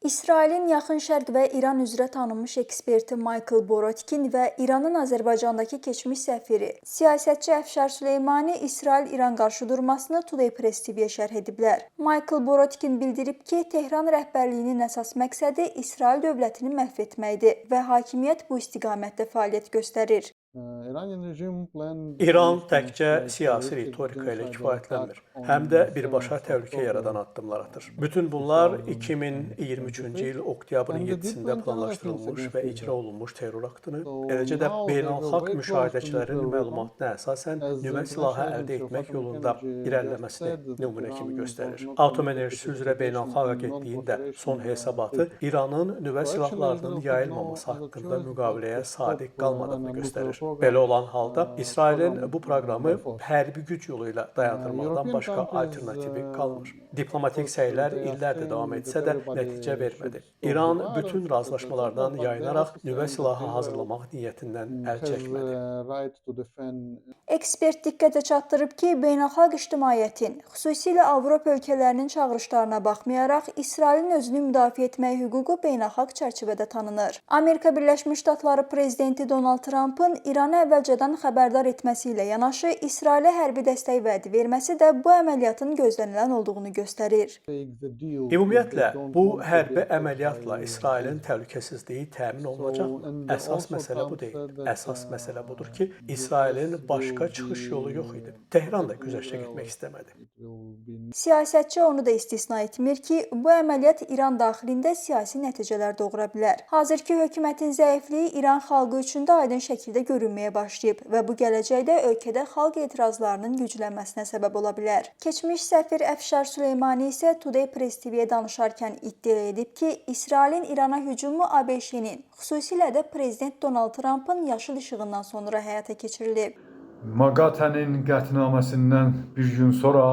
İsrailin Yaxın Şərq və İran üzrə tanınmış eksperti Michael Borotkin və İranın Azərbaycandakı keçmiş səfiri, siyasətçi Əfşar Süleymani İsrail-İran qarşıdurmasını Today Press TV-yə şərh ediblər. Michael Borotkin bildirib ki, Tehran rəhbərliyinin əsas məqsədi İsrail dövlətini məhv etməkdir və hakimiyyət bu istiqamətdə fəaliyyət göstərir. İran təkcə siyasi ritorika ilə kifayətlənmir, həm də birbaşa təhlükə yaradan addımlar atır. Bütün bunlar 2023-cü il oktyabrın 7-sində planlaşdırılmış və icra olunmuş terror aktını, eləcə də beynəlxalq müşahidəçilərin məlumatına əsasən nüvə silahı əldə etmək yolunda irəliləməsini nümunə kimi göstərir. Atom enerjisi üzrə beynəlxalq agentliyin də son hesabatı İranın nüvə silahlarının yayılmaması haqqında müqaviləyə sadiq qalmadığını göstərir. Belə olan halda İsrailin bu proqramı hərbi güc yolu ilə dayandırmaqdan başqa alternativi qalmır. Diplomatik səylər illərdir davam etsə də nəticə vermədi. İran bütün razılaşmalardan yayınaraq nüvə silahı hazırlamaq niyyətindən əl çəkmədi. Ekspert diqqətə çatdırıb ki, beynəlxalq ictimaiyyətin, xüsusilə Avropa ölkələrinin çağırışlarına baxmayaraq, İsrailin özünü müdafiə etmək hüququ beynəlxalq çərçivədə tanınır. Amerika Birləşmiş Ştatları prezidenti Donald Trumpın İranı əvvəlcədən xəbərdar etməsi ilə yanaşı, İsrailə hərbi dəstək vədi verməsi də bu əməliyyatın gözlənilən olduğunu göstərir. Ümumiyyətlə, bu hərbi əməliyyatla İsrailin təhlükəsizliyi təmin olunacaq. Əsas məsələ bu deyil. Əsas məsələ budur ki, İsrailin başqa çıxış yolu yox idi. Tehran da güzəştə getmək istəmədi. Siyasətçi onu da istisna etmir ki, bu əməliyyat İran daxilində siyasi nəticələr doğura bilər. Hazırki hökumətin zəifliyi İran xalqı üçün də aydın şəkildə görünməyə başlayıb və bu gələcəkdə ölkədə xalq etirazlarının güclənməsinə səbəb ola bilər. Keçmiş səfir Əfşar Süleymani isə Today Press TV-yə danışarkən iddia edib ki, İsrailin İrana hücumu ABŞ-nin, xüsusilə də prezident Donald Trumpın yaşıl işığından sonra həyata keçirilib. Maqatənin qətnaməsindən bir gün sonra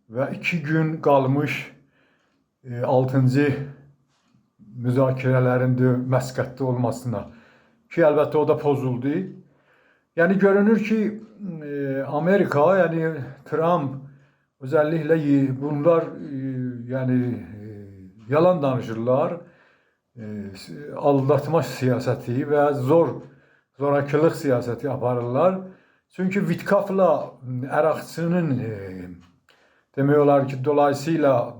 və 2 gün qalmış 6-cı müzakirələrin Məskətdə olmasına ki, əlbəttə o da pozuldu. Yəni görünür ki, Amerika, yəni Trump özəlliklə bunlar yalan danışırlar, aldatma siyasəti və zorakılıq siyasəti aparırlar. Çünki Vitkafla Əraqçının demək olar ki, dolayısıyla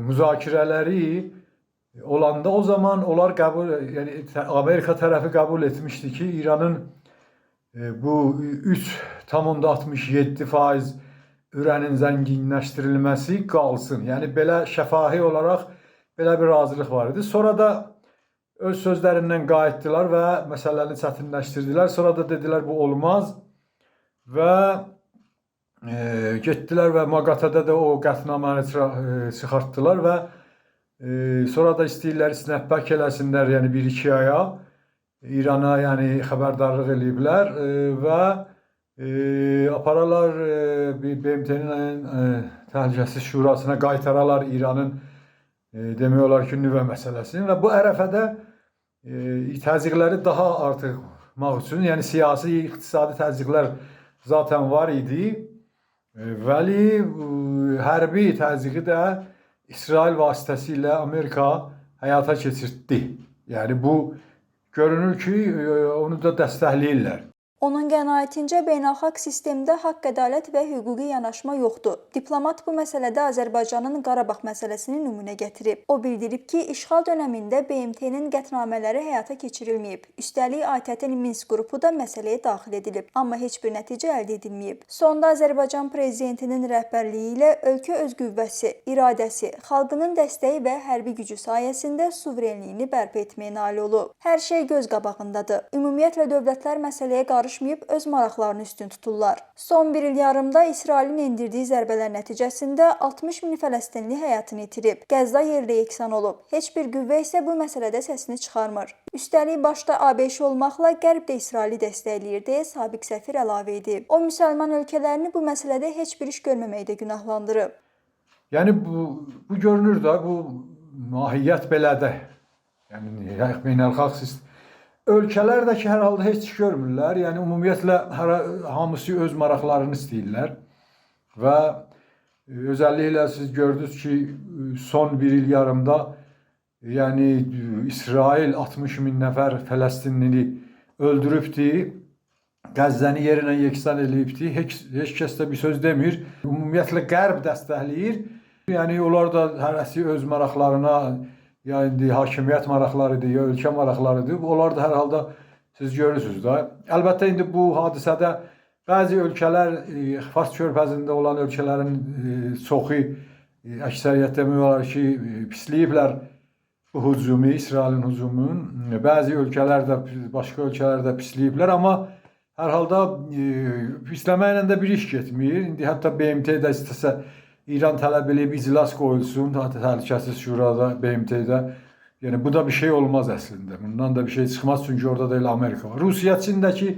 müzakirələri olanda o zaman onlar Amerika tərəfi qəbul etmişdi ki, İranın bu 3,67% ürənin zənginləşdirilməsi qalsın. Yəni belə şəfahi olaraq belə bir razılıq var idi. Sonra da öz sözlərindən qayıtdılar və məsələni çətinləşdirdilər. Sonra da dedilər bu olmaz və getdilər və Maqatədə də o qətnaməni çıxartdılar və sonra da istəyirlər snapback eləsinlər, yəni 1-2 aya İrana xəbərdarlıq eləyiblər və apararlar BMT-nin Təhlükəsizlik Şurasına qaytaralar İranın demək olar ki, nüvə məsələsini və bu ərəfədə təzyiqləri daha artırmaq üçün, yəni siyasi, iqtisadi təzyiqlər zaten var idi, vəli hərbi təzyiqi də İsrail vasitəsilə Amerika həyata keçirtdi. Yəni bu görünür ki, onu da dəstəkləyirlər. Onun qənaətincə beynəlxalq sistemdə haqq, ədalət və hüquqi yanaşma yoxdur. Diplomat bu məsələdə Azərbaycanın Qarabağ məsələsini nümunə gətirib. O bildirib ki, işğal dönəmində BMT-nin qətnamələri həyata keçirilməyib. Üstəlik, ATƏT-in Minsk qrupu da məsələyə daxil edilib, amma heç bir nəticə əldə edilməyib. Sonda Azərbaycan prezidentinin rəhbərliyi ilə ölkə öz qüvvəsi, iradəsi, xalqının dəstəyi və hərbi gücü sayəsində suverenliyini bərpa etməyə nail olub. Hər şey göz qabağındadır. Ümumiyyətlə dövlətlər məsələyə qarışmayıb öz maraqlarını üstün tuturlar. Son bir il yarımda İsrailin endirdiyi zərbələr nəticəsində 60 min Fələstinli həyatını itirib. Qəzza yerlə yeksan olub. Heç bir qüvvə isə bu məsələdə səsini çıxarmır. Üstəlik, başda ABŞ olmaqla Qərb də İsraili dəstəkləyir deyə sabiq səfir əlavə edib. O, müsəlman ölkələrini bu məsələdə heç bir iş görməməkdə günahlandırıb. Yəni bu görünür da, bu mahiyyət belədir. Yəni beynəlxalq sistem. Ölkələr də ki, hər halda heç görmürlər. Yəni ümumiyyətlə hamısı öz maraqlarını istəyirlər və Özellikle siz gördünüz ki son bir il yarımda yani İsrail 60 bin nefer Filistinli öldürübdü. Qəzzəni yerinə yeksan eləyibdi. Heç kəs də bir söz demir. Ümumiyyətlə Qərb dəstəkləyir. Yəni onlar da hərəsi öz maraqlarına, ya indi hakimiyyət maraqlarıdır, ya ölkə maraqlarıdır. Onlar da hər halda siz görürsünüz də. Əlbəttə indi bu hadisədə bəzi ölkələr, Fars körfəzində olan ölkələrin çoxu, əksəriyyət demək olar ki, pisləyiblər bu hücumu, İsrailin hücumunu. Bəzi ölkələr də, başqa ölkələr də pisləyiblər, amma hər halda pisləməklə də bir iş getmir. İndi hətta BMT də istəsə İran tələb edib iclas qoyulsun, təhlükəsiz şurada BMT-də. Yəni bu da bir şey olmaz əslində. Bundan da bir şey çıxmaz, çünki orada da elə Amerika var. Rusiya, Çindəki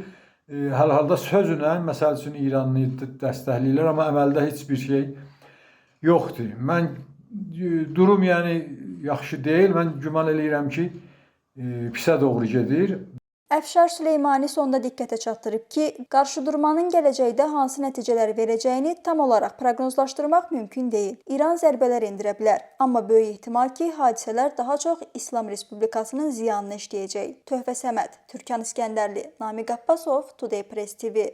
hər halda sözünə, məsəl üçün İranı dəstəkləyirlər, amma əməldə heç bir şey yoxdur. Mən durum yəni yaxşı deyil. Mən güman eləyirəm ki, pisə doğru gedir. Əfşar Süleymani sonda diqqətə çatdırıb ki, qarşıdurmanın gələcəkdə hansı nəticələr verəcəyini tam olaraq proqnozlaşdırmaq mümkün deyil. İran zərbələr endirə bilər, amma böyük ehtimal ki, hadisələr daha çox İslam Respublikasının ziyanına işləyəcək. Töhfə Səməd, Türkan İskəndərli, Namiq Abbasov, Today Press TV.